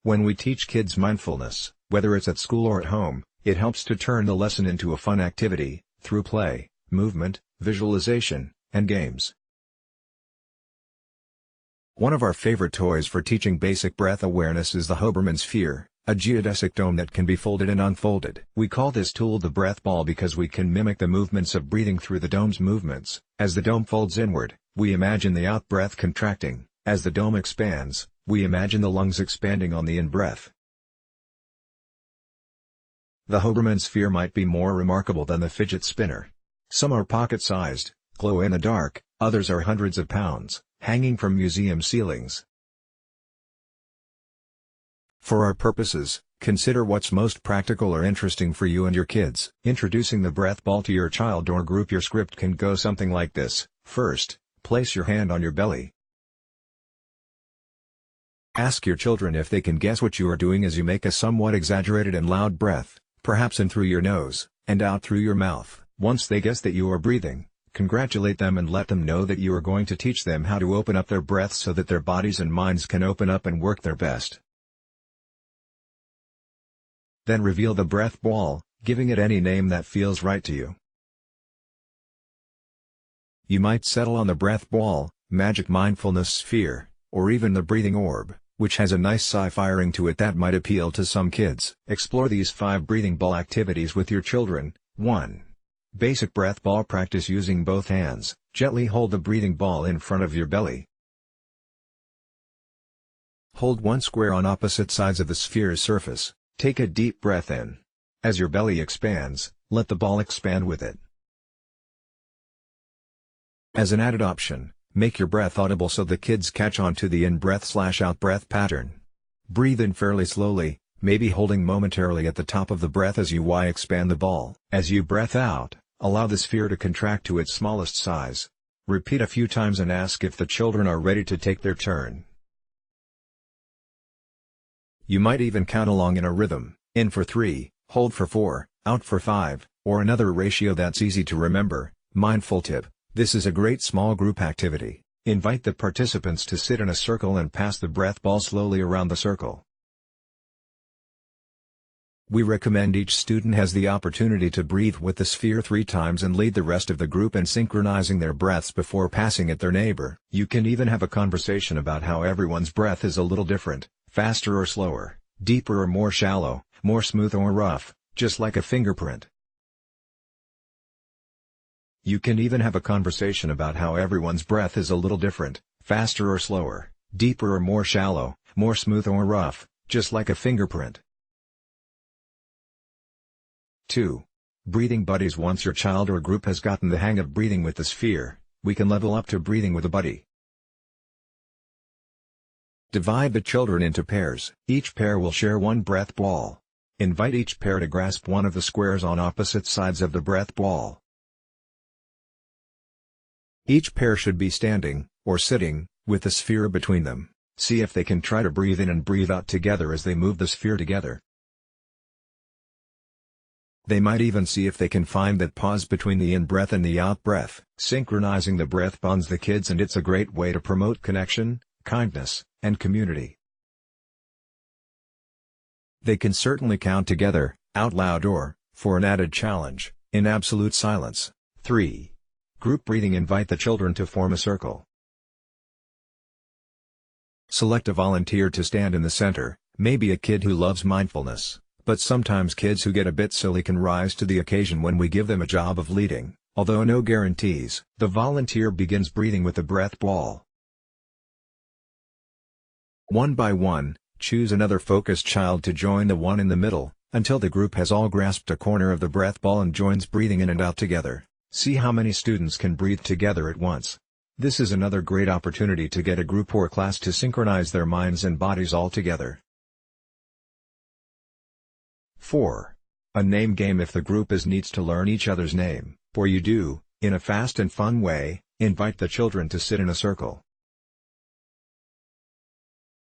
When we teach kids mindfulness, whether it's at school or at home, it helps to turn the lesson into a fun activity, through play, movement, visualization, and games. One of our favorite toys for teaching basic breath awareness is the Hoberman Sphere, a geodesic dome that can be folded and unfolded. We call this tool the breath ball because we can mimic the movements of breathing through the dome's movements. As the dome folds inward, we imagine the out-breath contracting. As the dome expands, we imagine the lungs expanding on the in-breath. The Hoberman Sphere might be more remarkable than the fidget spinner. Some are pocket-sized, glow in the dark, others are hundreds of pounds, hanging from museum ceilings. For our purposes, consider what's most practical or interesting for you and your kids. Introducing the breath ball to your child or group. Your script can go something like this. First, place your hand on your belly. Ask your children if they can guess what you are doing as you make a somewhat exaggerated and loud breath, perhaps in through your nose, and out through your mouth. Once they guess that you are breathing, congratulate them and let them know that you are going to teach them how to open up their breath so that their bodies and minds can open up and work their best. Then reveal the breath ball, giving it any name that feels right to you. You might settle on the breath ball, magic mindfulness sphere, or even the breathing orb, which has a nice sci-fi ring to it that might appeal to some kids. Explore these 5 breathing ball activities with your children. 1. Basic breath ball practice using both hands. Gently hold the breathing ball in front of your belly. Hold one square on opposite sides of the sphere's surface. Take a deep breath in. As your belly expands, let the ball expand with it. As an added option, make your breath audible so the kids catch on to the in-breath/out-breath pattern. Breathe in fairly slowly, maybe holding momentarily at the top of the breath as you expand the ball. As you breath out, allow the sphere to contract to its smallest size. Repeat a few times and ask if the children are ready to take their turn. You might even count along in a rhythm, in for 3, hold for 4, out for 5, or another ratio that's easy to remember. Mindful tip: this is a great small group activity. Invite the participants to sit in a circle and pass the breath ball slowly around the circle. We recommend each student has the opportunity to breathe with the sphere 3 times and lead the rest of the group in synchronizing their breaths before passing it their neighbor. You can even have a conversation about how everyone's breath is a little different, faster or slower, deeper or more shallow, more smooth or rough, just like a fingerprint. You can even have a conversation about how everyone's breath is a little different, faster or slower, deeper or more shallow, more smooth or rough, just like a fingerprint. 2. Breathing buddies. Once your child or group has gotten the hang of breathing with the sphere, we can level up to breathing with a buddy. Divide the children into pairs. Each pair will share one breath ball. Invite each pair to grasp one of the squares on opposite sides of the breath ball. Each pair should be standing, or sitting, with the sphere between them. See if they can try to breathe in and breathe out together as they move the sphere together. They might even see if they can find that pause between the in-breath and the out-breath. Synchronizing the breath bonds the kids, and it's a great way to promote connection, kindness, and community. They can certainly count together, out loud or, for an added challenge, in absolute silence. 3. Group breathing. Invite the children to form a circle. Select a volunteer to stand in the center, maybe a kid who loves mindfulness. But sometimes kids who get a bit silly can rise to the occasion when we give them a job of leading, although no guarantees. The volunteer begins breathing with the breath ball. One by one, choose another focused child to join the one in the middle, until the group has all grasped a corner of the breath ball and joins breathing in and out together. See how many students can breathe together at once. This is another great opportunity to get a group or class to synchronize their minds and bodies all together. 4. A name game. If the group needs to learn each other's name, or you do, in a fast and fun way, invite the children to sit in a circle.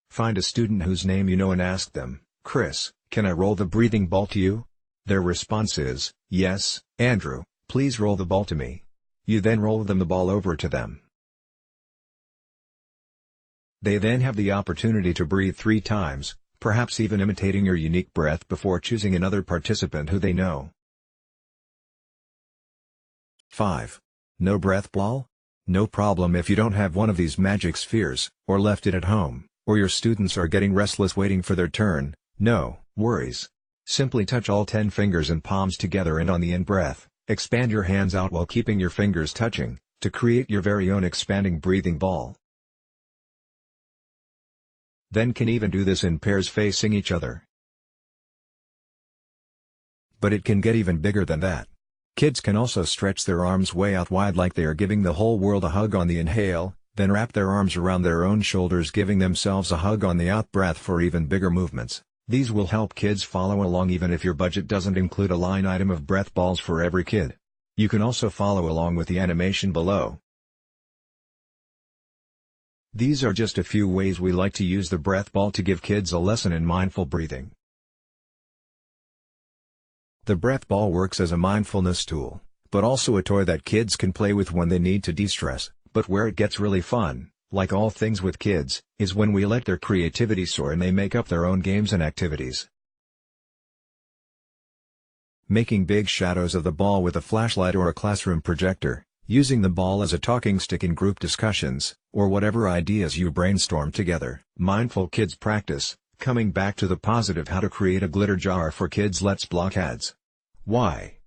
Find a student whose name you know and ask them, "Chris, can I roll the breathing ball to you?" Their response is, "Yes, Andrew, please roll the ball to me." You then roll the ball over to them. They then have the opportunity to breathe 3 times, perhaps even imitating your unique breath before choosing another participant who they know. 5. No breath ball? No problem if you don't have one of these magic spheres, or left it at home, or your students are getting restless waiting for their turn. No worries. Simply touch all 10 fingers and palms together, and on the in-breath, expand your hands out while keeping your fingers touching, to create your very own expanding breathing ball. Then can even do this in pairs facing each other. But it can get even bigger than that. Kids can also stretch their arms way out wide like they are giving the whole world a hug on the inhale, then wrap their arms around their own shoulders, giving themselves a hug on the out-breath for even bigger movements. These will help kids follow along even if your budget doesn't include a line item of breath balls for every kid. You can also follow along with the animation below. These are just a few ways we like to use the breath ball to give kids a lesson in mindful breathing. The breath ball works as a mindfulness tool, but also a toy that kids can play with when they need to de-stress. But where it gets really fun, like all things with kids, is when we let their creativity soar and they make up their own games and activities. Making big shadows of the ball with a flashlight or a classroom projector, using the ball as a talking stick in group discussions, or whatever ideas you brainstorm together. Mindful kids practice. Coming back to the positive, how to create a glitter jar for kids. Let's block ads. Why?